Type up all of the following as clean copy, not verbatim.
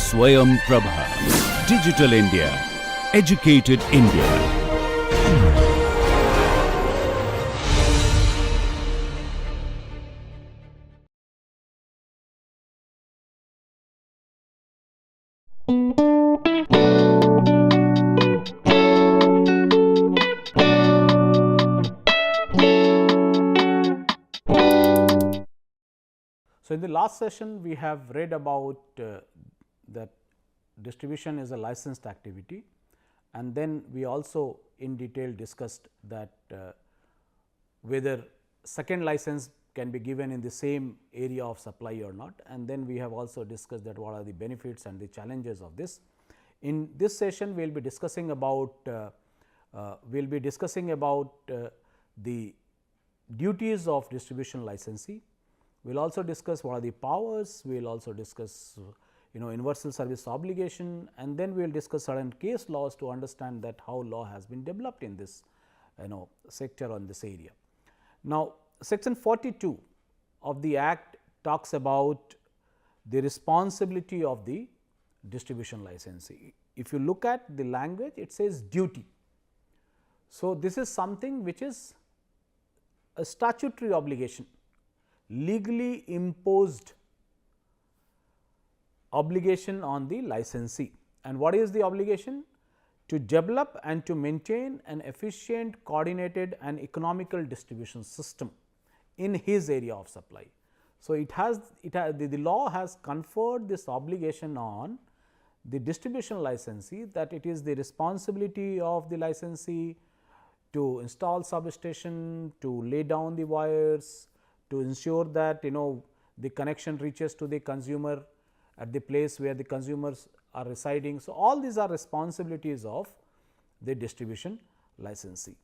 Swayam Prabha. Digital India. Educated India. So, in the last session we have read about that distribution is a licensed activity, and then we also in detail discussed that whether second license can be given in the same area of supply or not, and then we have also discussed that what are the benefits and the challenges of this. In this session we will be discussing about the duties of distribution licensee. We will also discuss what are the powers, we will also discuss universal service obligation, and then we will discuss certain case laws to understand that how law has been developed in this sector on this area. Now, section 42 of the Act talks about the responsibility of the distribution licensee. If you look at the language, it says duty. So, this is something which is a statutory obligation, legally imposed obligation on the licensee. And what is the obligation? To develop and to maintain an efficient, coordinated and economical distribution system in his area of supply. So, the law has conferred this obligation on the distribution licensee, that it is the responsibility of the licensee to install substation, to lay down the wires, to ensure that the connection reaches to the consumer at the place where the consumers are residing. So, all these are responsibilities of the distribution licensee.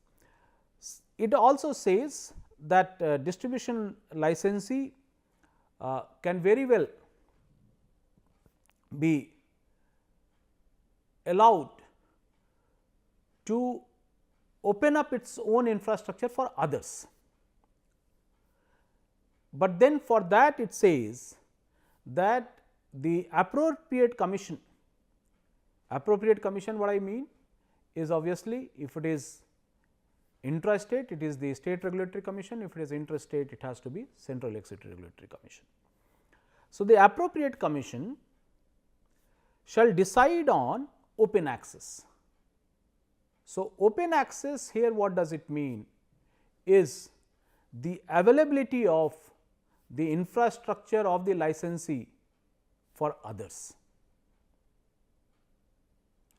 It also says that distribution licensee can very well be allowed to open up its own infrastructure for others. But then for that it says that the appropriate commission what I mean is, obviously if it is intrastate, it is the state regulatory commission, if it is intrastate, it has to be central electricity regulatory commission. So, the appropriate commission shall decide on open access. So, open access here, what does it mean is the availability of the infrastructure of the licensee for others,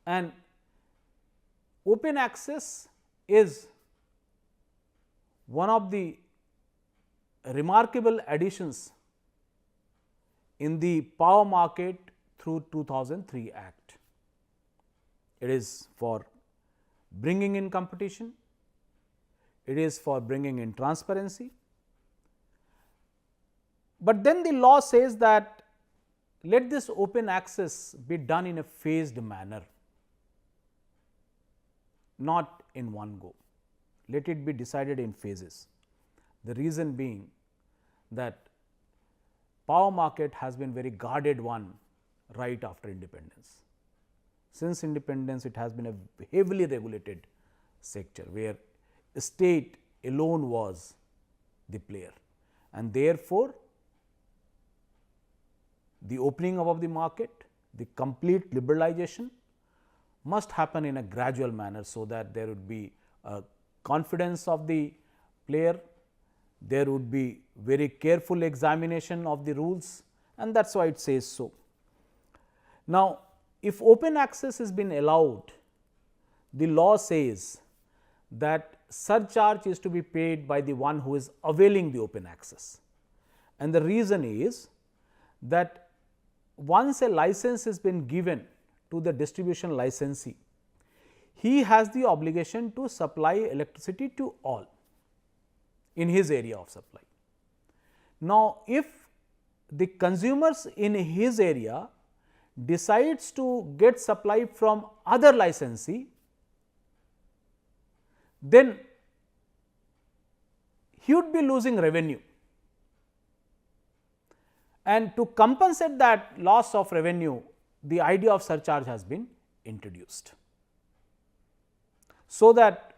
and open access is one of the remarkable additions in the power market through 2003 Act. It is for bringing in competition, it is for bringing in transparency, but then the law says that let this open access be done in a phased manner, not in one go. Let it be decided in phases. The reason being that power market has been very guarded one right after independence. Since independence, it has been a heavily regulated sector where state alone was the player, and therefore, the opening up of the market, the complete liberalization must happen in a gradual manner, so that there would be a confidence of the player, there would be very careful examination of the rules, and that is why it says so. Now, if open access has been allowed, the law says that surcharge is to be paid by the one who is availing the open access, and the reason is that once a license has been given to the distribution licensee, he has the obligation to supply electricity to all in his area of supply. Now, if the consumers in his area decides to get supply from other licensee, then he would be losing revenue. And to compensate that loss of revenue, the idea of surcharge has been introduced. So that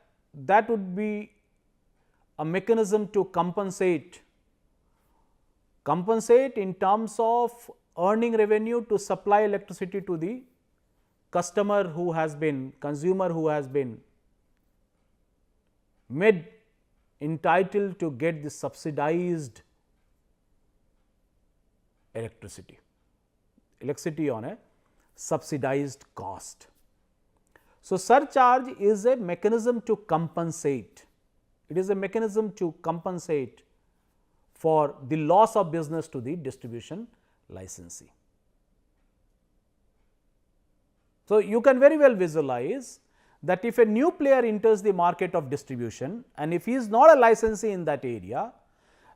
would be a mechanism to compensate in terms of earning revenue to supply electricity to the consumer who has been made entitled to get the subsidized electricity on a subsidized cost. So, surcharge is a mechanism to compensate. It is a mechanism to compensate for the loss of business to the distribution licensee. So, you can very well visualize that if a new player enters the market of distribution and if he is not a licensee in that area,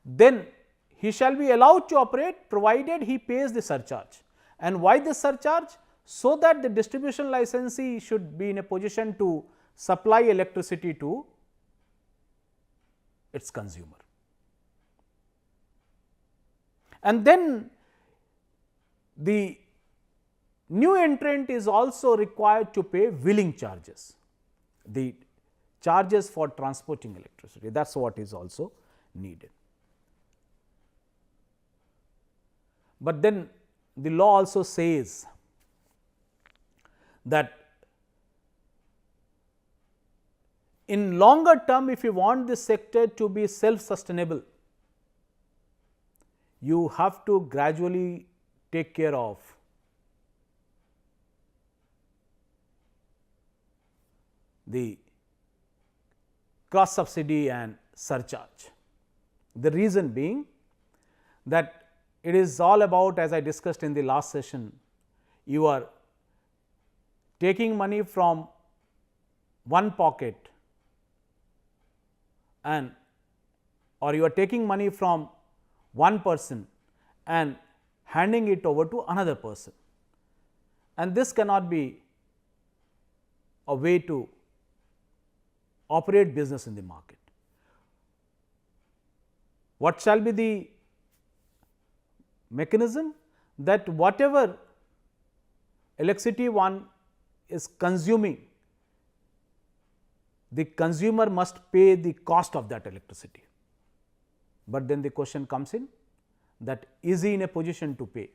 then he shall be allowed to operate provided he pays the surcharge. And why the surcharge? So that the distribution licensee should be in a position to supply electricity to its consumer. And then the new entrant is also required to pay wheeling charges, the charges for transporting electricity. That is what is also needed. But then the law also says that in longer term, if you want this sector to be self-sustainable, you have to gradually take care of the cross subsidy and surcharge. The reason being that it is all about, as I discussed in the last session, you are taking money from one pocket or you are taking money from one person and handing it over to another person, and this cannot be a way to operate business in the market. What shall be the mechanism? That whatever electricity one is consuming, the consumer must pay the cost of that electricity. But then the question comes in that is he in a position to pay?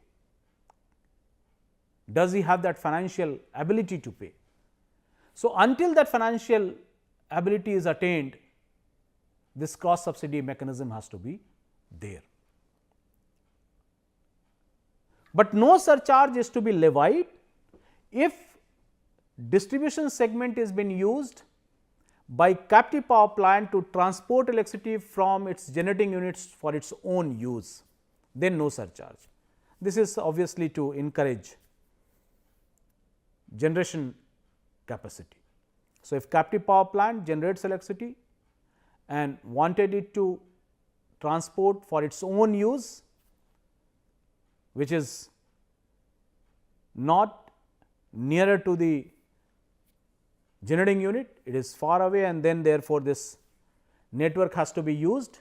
Does he have that financial ability to pay? So, until that financial ability is attained, this cross subsidy mechanism has to be there. But no surcharge is to be levied if distribution segment is being used by captive power plant to transport electricity from its generating units for its own use, then no surcharge. This is obviously to encourage generation capacity. So, if captive power plant generates electricity and wanted it to transport for its own use, which is not nearer to the generating unit, it is far away, and then therefore, this network has to be used,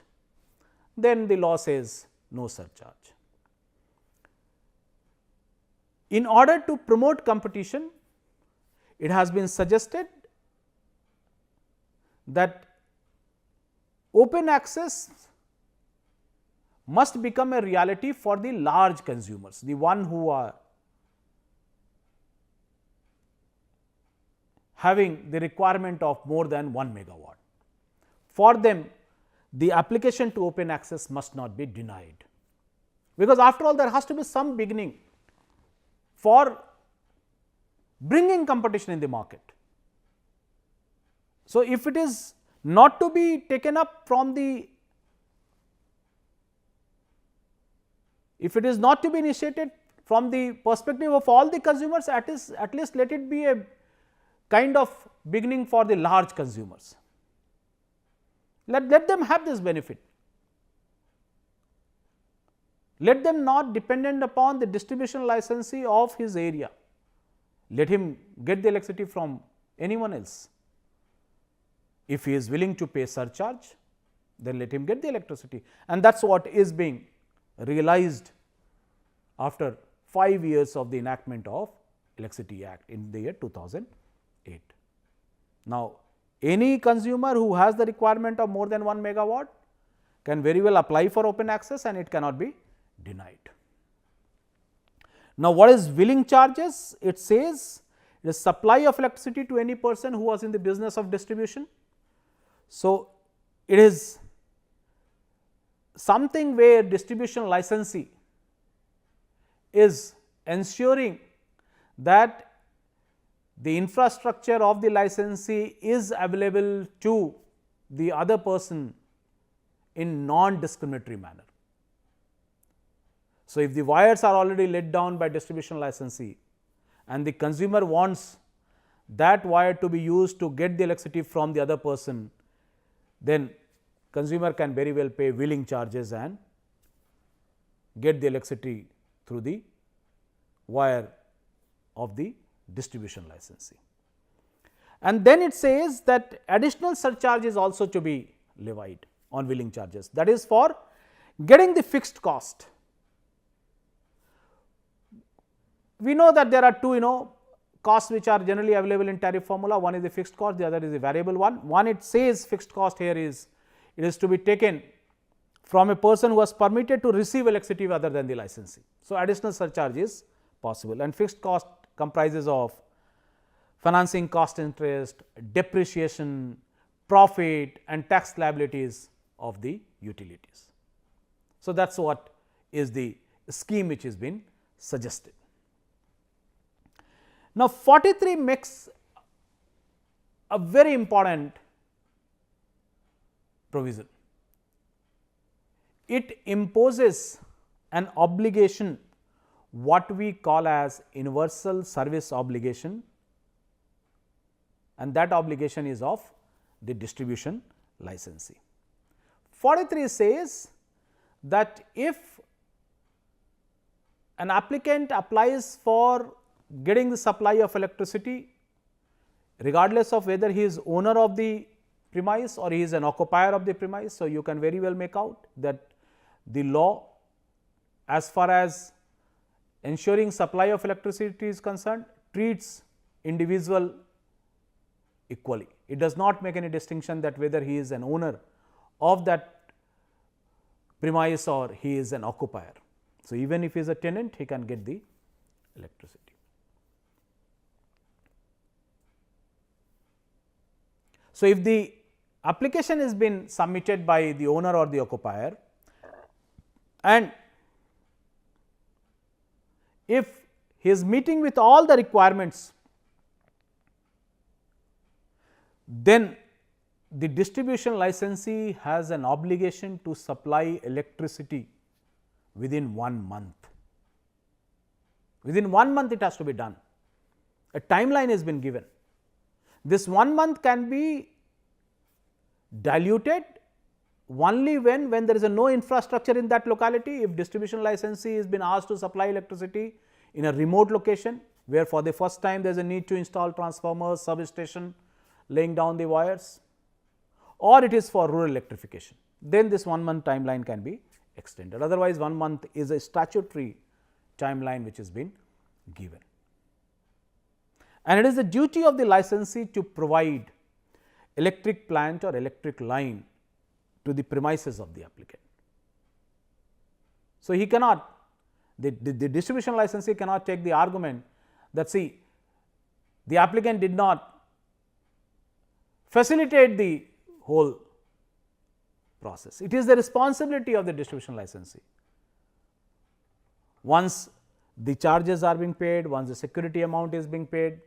then the law says no surcharge. In order to promote competition, it has been suggested that open access must become a reality for the large consumers, the one who are having the requirement of more than 1 megawatt. For them, the application to open access must not be denied, because after all there has to be some beginning for bringing competition in the market. So, if it is not to be taken up from the, if it is not to be initiated from the perspective of all the consumers, at least let it be a kind of beginning for the large consumers. Let them have this benefit. Let them not dependent upon the distribution licensee of his area. Let him get the electricity from anyone else. If he is willing to pay surcharge, then let him get the electricity, and that is what is being realized after 5 years of the enactment of Electricity Act in the year 2008. Now, any consumer who has the requirement of more than 1 megawatt can very well apply for open access and it cannot be denied. Now, what is wheeling charges? It says the supply of electricity to any person who was in the business of distribution. So, it is something where distribution licensee is ensuring that the infrastructure of the licensee is available to the other person in non-discriminatory manner. So, if the wires are already let down by distribution licensee and the consumer wants that wire to be used to get the electricity from the other person, then consumer can very well pay wheeling charges and get the electricity through the wire of the distribution licensee. And then it says that additional surcharge is also to be levied on wheeling charges, that is for getting the fixed cost. We know that there are two costs which are generally available in tariff formula. One is the fixed cost, the other is the variable one. One, it says fixed cost here is it is to be taken from a person who was permitted to receive electricity other than the licensee. So, additional surcharge is possible, and fixed cost comprises of financing cost, interest, depreciation, profit and tax liabilities of the utilities. So, that is what is the scheme which has been suggested. Now, 43 makes a very important provision. It imposes an obligation, what we call as universal service obligation, and that obligation is of the distribution licensee. 43 says that if an applicant applies for getting the supply of electricity, regardless of whether he is owner of the premise or he is an occupier of the premise. So, you can very well make out that the law, as far as ensuring supply of electricity is concerned, treats individual equally. It does not make any distinction that whether he is an owner of that premise or he is an occupier. So, even if he is a tenant, he can get the electricity. So, if the application has been submitted by the owner or the occupier, and if he is meeting with all the requirements, then the distribution licensee has an obligation to supply electricity within 1 month. Within 1 month it has to be done. A timeline has been given. This 1 month can be diluted only when there is no infrastructure in that locality. If distribution licensee has been asked to supply electricity in a remote location, where for the first time there is a need to install transformers, substation, laying down the wires, or it is for rural electrification, then this 1 month timeline can be extended. Otherwise, 1 month is a statutory timeline which has been given. And it is the duty of the licensee to provide electric plant or electric line to the premises of the applicant. So, he cannot, the distribution licensee cannot take the argument that, see, the applicant did not facilitate the whole process. It is the responsibility of the distribution licensee. Once the charges are being paid, once the security amount is being paid,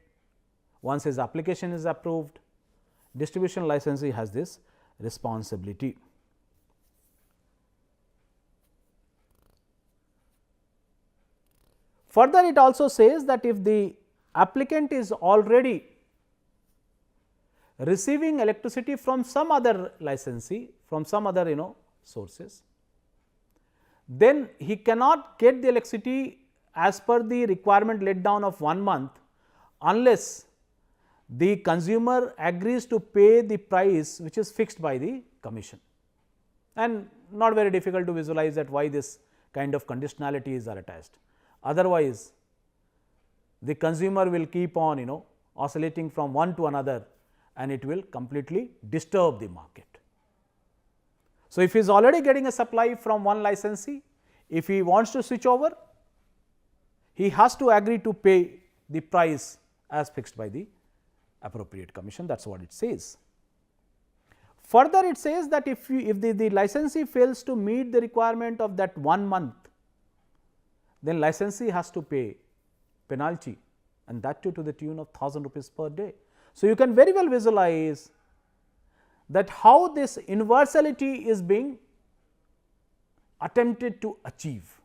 once his application is approved, distribution licensee has this responsibility. Further, it also says that if the applicant is already receiving electricity from some other licensee, from some other sources, then he cannot get the electricity as per the requirement laid down of 1 month, unless the consumer agrees to pay the price which is fixed by the commission. And not very difficult to visualize that why this kind of conditionalities are attached. Otherwise, the consumer will keep on oscillating from one to another, and it will completely disturb the market. So, if he is already getting a supply from one licensee, if he wants to switch over, he has to agree to pay the price as fixed by the appropriate commission. That is what it says. Further, it says that if the licensee fails to meet the requirement of that 1 month, then licensee has to pay penalty, and that too to the tune of 1000 rupees per day. So, you can very well visualize that how this universality is being attempted to achieve.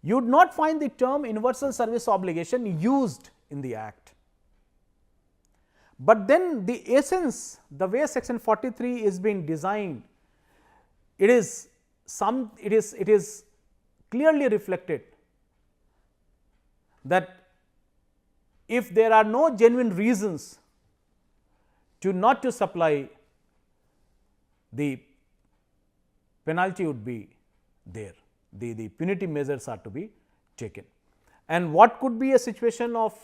You would not find the term universal service obligation used in the Act, but then the essence, the way section 43 is being designed, it is clearly reflected that if there are no genuine reasons to not to supply, the penalty would be there, the punitive measures are to be taken. And what could be a situation of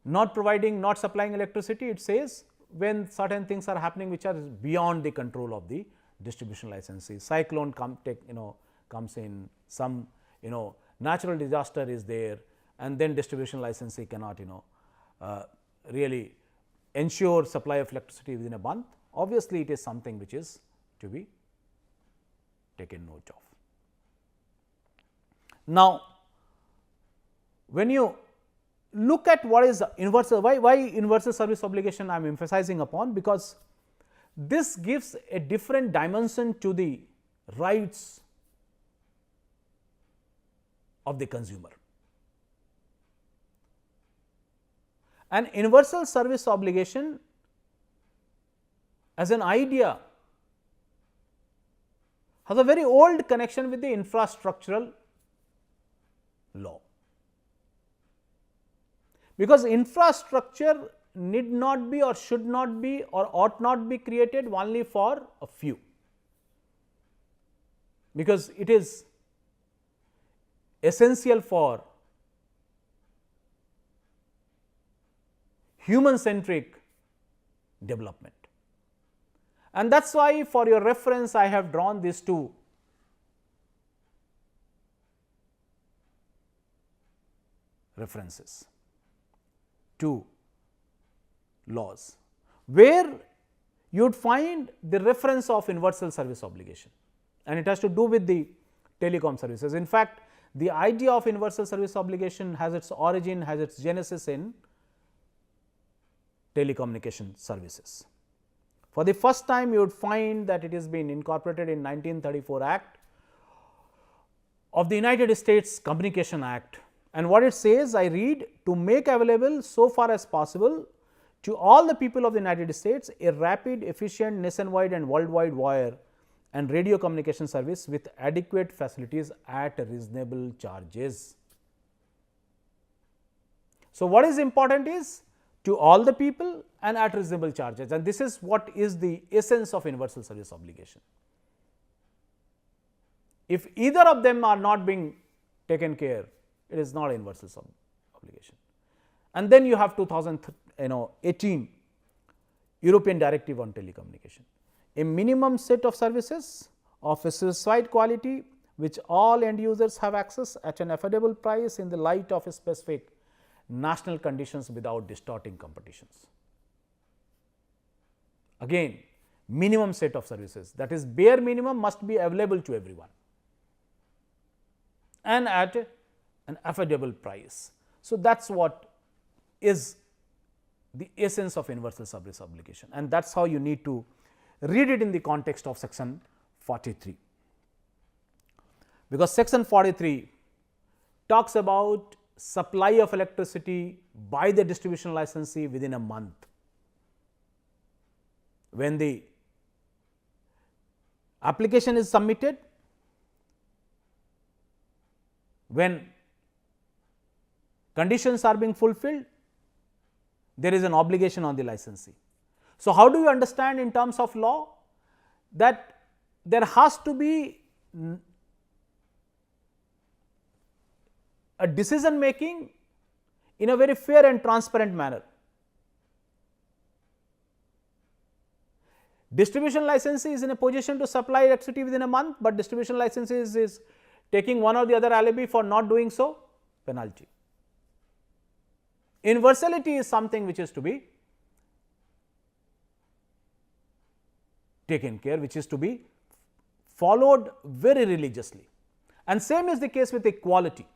not providing, not supplying electricity? It says when certain things are happening which are beyond the control of the distribution licensee. Cyclone comes in, some natural disaster is there, and then distribution licensee cannot really ensure supply of electricity within a month. Obviously, it is something which is to be taken note of. Now, when you look at what is universal, why universal service obligation I am emphasizing upon, because this gives a different dimension to the rights of the consumer. An universal service obligation as an idea has a very old connection with the infrastructural law, because infrastructure need not be or should not be or ought not be created only for a few, because it is essential for human centric development. And that is why, for your reference, I have drawn these two references, two laws, where you would find the reference of universal service obligation, and it has to do with the telecom services. In fact, the idea of universal service obligation has its origin, has its genesis in telecommunication services. For the first time, you would find that it has been incorporated in 1934 Act of the United States Communication Act, and what it says, I read, to make available so far as possible to all the people of the United States a rapid, efficient, nationwide and worldwide wire and radio communication service with adequate facilities at reasonable charges. So, what is important is to all the people and at reasonable charges, and this is what is the essence of universal service obligation. If either of them are not being taken care, it is not a universal obligation. And then you have 2018 European Directive on Telecommunication, a minimum set of services of a specified quality which all end users have access at an affordable price in the light of a specific national conditions without distorting competitions. Again, minimum set of services, that is bare minimum must be available to everyone and at an affordable price. So, that is what is the essence of universal service obligation, and that is how you need to read it in the context of section 43, because section 43 talks about supply of electricity by the distribution licensee within a month. When the application is submitted, when conditions are being fulfilled, there is an obligation on the licensee. So, how do you understand in terms of law that there has to be a decision making in a very fair and transparent manner. Distribution licensee is in a position to supply electricity within a month, but distribution licensee is taking one or the other alibi for not doing so, penalty. Universality is something which is to be taken care, which is to be followed very religiously. And same is the case with equality.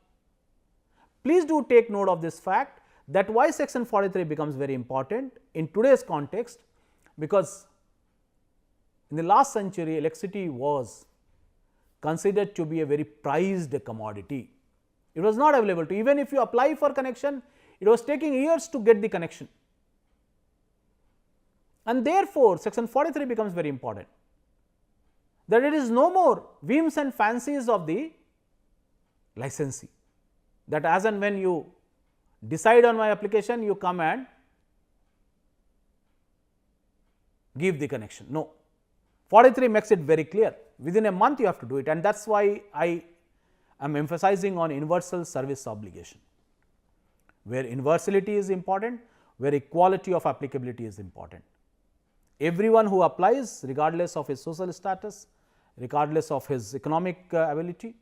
Please do take note of this fact that why section 43 becomes very important in today's context, because in the last century electricity was considered to be a very prized commodity. It was not available to, even if you apply for connection, it was taking years to get the connection. And therefore, section 43 becomes very important, that it is no more whims and fancies of the licensee, that as and when you decide on my application, you come and give the connection. No, 43 makes it very clear, within a month you have to do it, and that is why I am emphasizing on universal service obligation, where universality is important, where equality of applicability is important. Everyone who applies, regardless of his social status, regardless of his economic ability,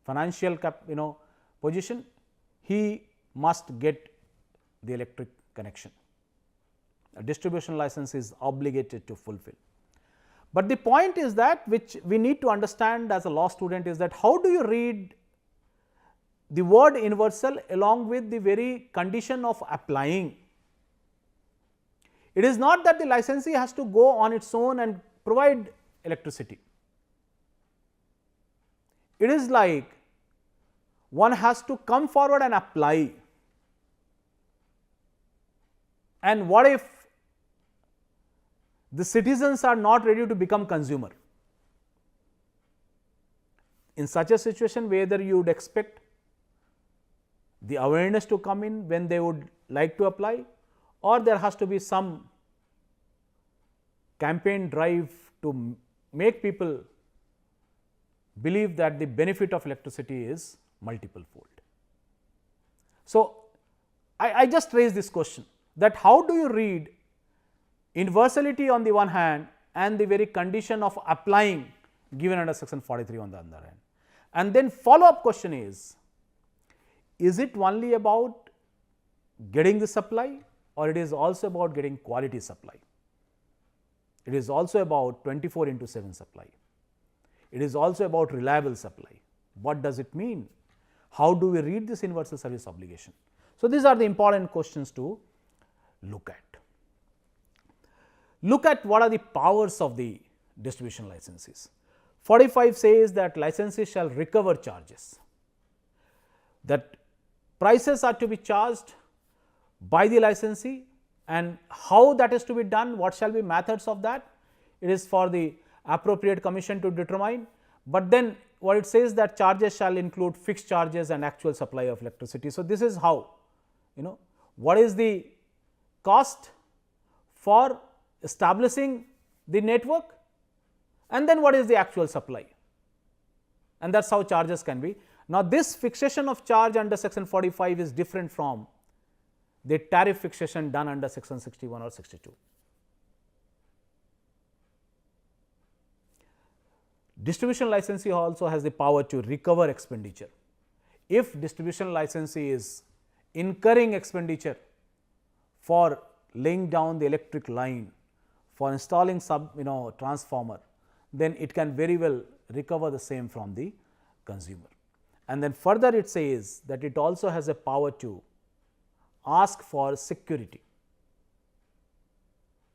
financial position, he must get the electric connection. A distribution license is obligated to fulfill. But the point is that, which we need to understand as a law student, is that how do you read the word universal along with the very condition of applying. It is not that the licensee has to go on its own and provide electricity. It is like one has to come forward and apply. And what if the citizens are not ready to become consumer? In such a situation, whether you would expect the awareness to come in when they would like to apply, or there has to be some campaign drive to make people believe that the benefit of electricity is multiple fold. So, I just raised this question, that how do you read universality on the one hand and the very condition of applying given under section 43 on the other hand. And then follow up question is it only about getting the supply, or it is also about getting quality supply? It is also about 24/7 supply. It is also about reliable supply. What does it mean? How do we read this universal service obligation? So, these are the important questions to look at. Look at what are the powers of the distribution licensees. 45 says that licensees shall recover charges, that prices are to be charged by the licensee, and how that is to be done, what shall be methods of that, it is for the appropriate commission to determine. But then what it says, that charges shall include fixed charges and actual supply of electricity. So, this is how, what is the cost for establishing the network, and then what is the actual supply, and that is how charges can be. Now, this fixation of charge under section 45 is different from the tariff fixation done under section 61 or 62. Distribution licensee also has the power to recover expenditure. If distribution licensee is incurring expenditure for laying down the electric line, for installing transformer, then it can very well recover the same from the consumer. And then further it says that it also has a power to ask for security.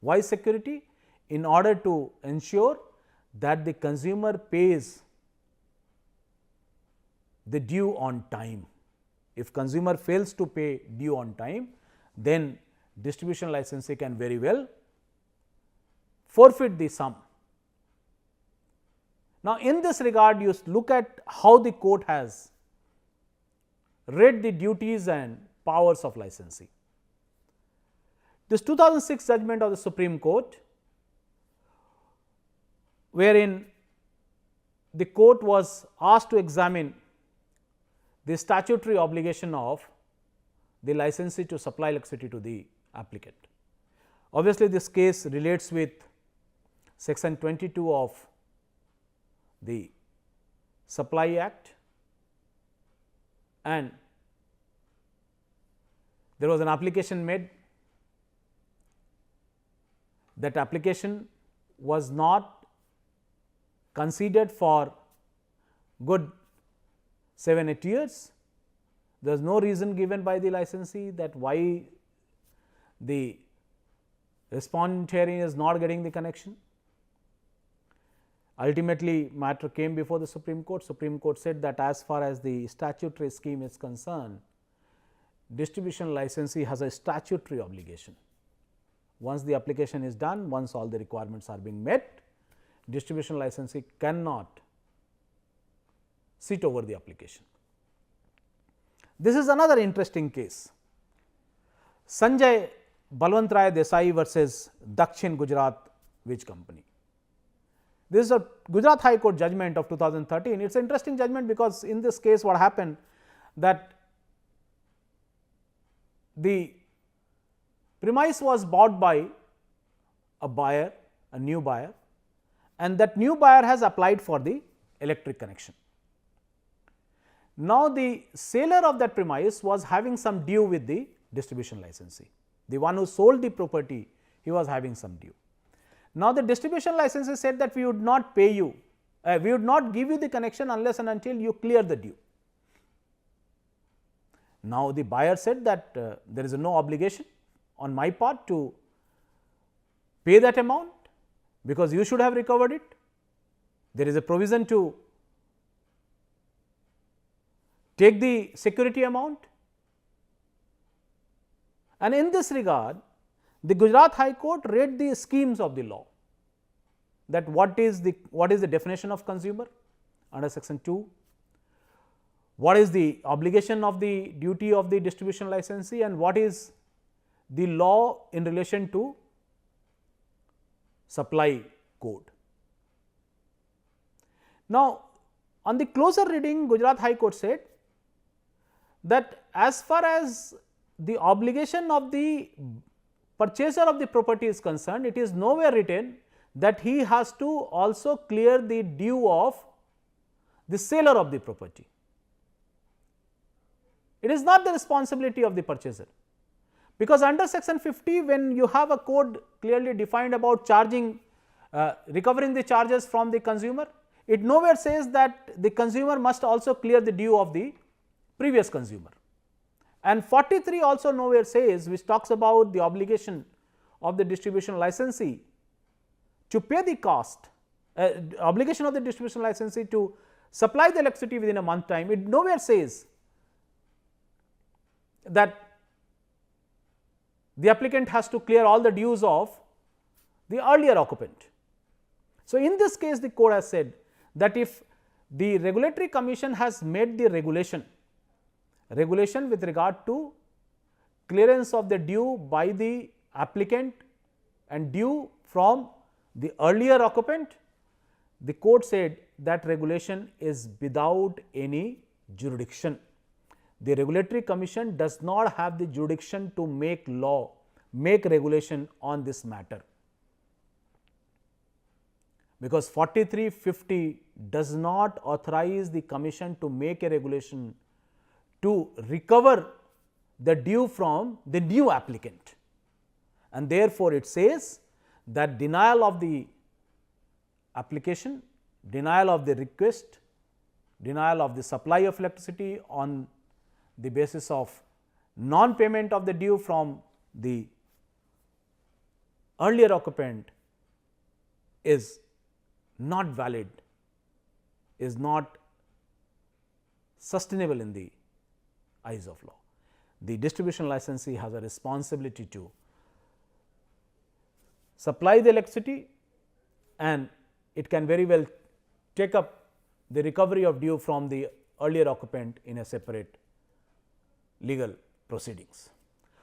Why security? In order to ensure that the consumer pays the due on time. If consumer fails to pay due on time, then distribution licensee can very well forfeit the sum. Now, in this regard, you look at how the court has read the duties and powers of licensee. This 2006 judgment of the Supreme Court, wherein the court was asked to examine the statutory obligation of the licensee to supply electricity to the applicant. Obviously, this case relates with section 22 of the Supply Act, and there was an application made. That application was not considered for good 7-8 years. There is no reason given by the licensee that why the respondent hearing is not getting the connection. Ultimately, matter came before the Supreme Court. Supreme Court said that as far as the statutory scheme is concerned, distribution licensee has a statutory obligation. Once the application is done, once all the requirements are being met, distribution licensee cannot sit over the application. This is another interesting case. Sanjay Balwantrai Desai versus Dakshin Gujarat Wijh Company. This is a Gujarat High Court judgment of 2013. It is an interesting judgment because in this case what happened that the premise was bought by a buyer, a new buyer, and that new buyer has applied for the electric connection. Now, the seller of that premise was having some due with the distribution licensee. The one who sold the property, he was having some due. Now, the distribution licensee said that we would not pay you, we would not give you the connection unless and until you clear the due. Now, the buyer said that there is no obligation on my part to pay that amount because you should have recovered it. There is a provision to take the security amount, and in this regard the Gujarat High Court read the schemes of the law, that what is the definition of consumer under section 2, what is the obligation of the duty of the distribution licensee, and what is the law in relation to supply code. Now, on the closer reading, Gujarat High Court said that as far as the obligation of the purchaser of the property is concerned, it is nowhere written that he has to also clear the due of the seller of the property. It is not the responsibility of the purchaser, because under section 50, when you have a code clearly defined about charging, recovering the charges from the consumer, it nowhere says that the consumer must also clear the due of the previous consumer. And 43 also nowhere says, which talks about the obligation of the distribution licensee to pay the cost, obligation of the distribution licensee to supply the electricity within a month time. It nowhere says that the applicant has to clear all the dues of the earlier occupant. So, in this case the court has said that if the regulatory commission has made the regulation with regard to clearance of the due by the applicant and due from the earlier occupant, the court said that regulation is without any jurisdiction. The regulatory commission does not have the jurisdiction to make law, make regulation on this matter, because 4350 does not authorize the commission to make a regulation to recover the due from the new applicant, and therefore, it says that denial of the application, denial of the request, denial of the supply of electricity on the basis of non-payment of the due from the earlier occupant is not valid, is not sustainable in the eyes of law. The distribution licensee has a responsibility to supply the electricity, and it can very well take up the recovery of due from the earlier occupant in a separate legal proceedings.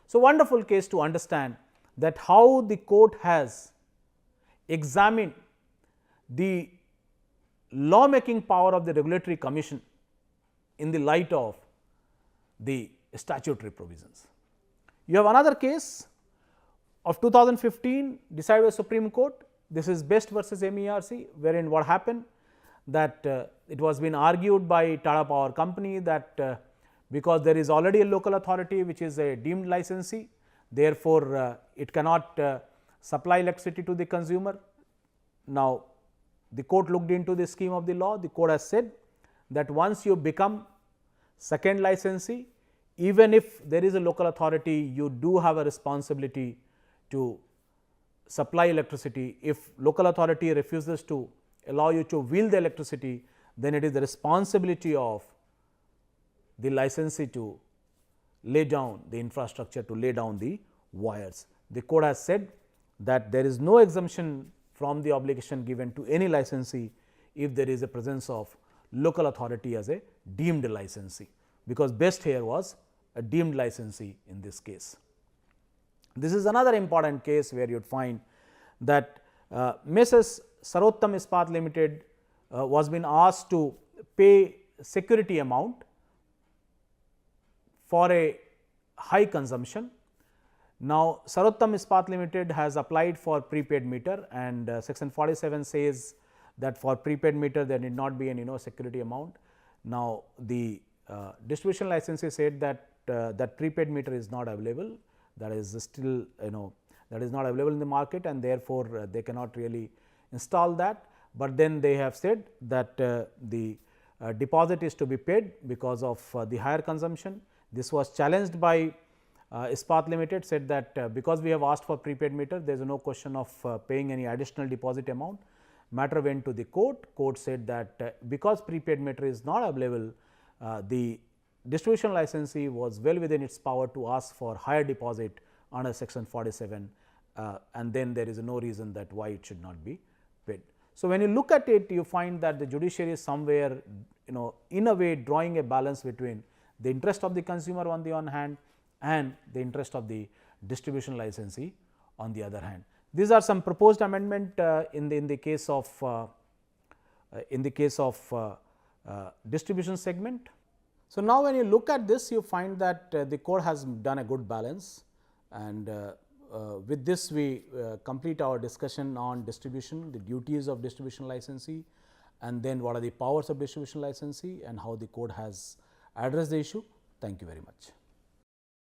So, wonderful case to understand that how the court has examined the law making power of the regulatory commission in the light of the statutory provisions. You have another case of 2015 decided by Supreme Court. This is Best versus MERC, wherein what happened that it was been argued by Tata Power Company that because there is already a local authority which is a deemed licensee, therefore, it cannot supply electricity to the consumer. Now, the court looked into the scheme of the law. The court has said that once you become second licensee, even if there is a local authority, you do have a responsibility to supply electricity. If local authority refuses to allow you to wheel the electricity, then it is the responsibility of the licensee to lay down the infrastructure, to lay down the wires. The court has said that there is no exemption from the obligation given to any licensee if there is a presence of local authority as a deemed licensee, because Best here was a deemed licensee in this case. This is another important case where you would find that Mrs. Sarottam Ispat Limited was been asked to pay security amount for a high consumption. Now, Sarottam Ispat Limited has applied for prepaid meter, and section 47 says that for prepaid meter there need not be any security amount. Now, the distribution licensee said that that prepaid meter is not available, that is still that is not available in the market, and therefore, they cannot really install that. But then they have said that the deposit is to be paid because of the higher consumption. This was challenged by Ispat Limited, said that because we have asked for prepaid meter, there is no question of paying any additional deposit amount. Matter went to the court. Court said that because prepaid meter is not available, the distribution licensee was well within its power to ask for higher deposit under section 47, and then there is no reason that why it should not be paid. So, when you look at it, you find that the judiciary is somewhere in a way drawing a balance between the interest of the consumer on the one hand and the interest of the distribution licensee on the other hand. These are some proposed amendment in the case of distribution segment. So, now when you look at this, you find that the court has done a good balance, and with this we complete our discussion on distribution, the duties of distribution licensee, and then what are the powers of distribution licensee and how the court has addressed the issue. Thank you very much.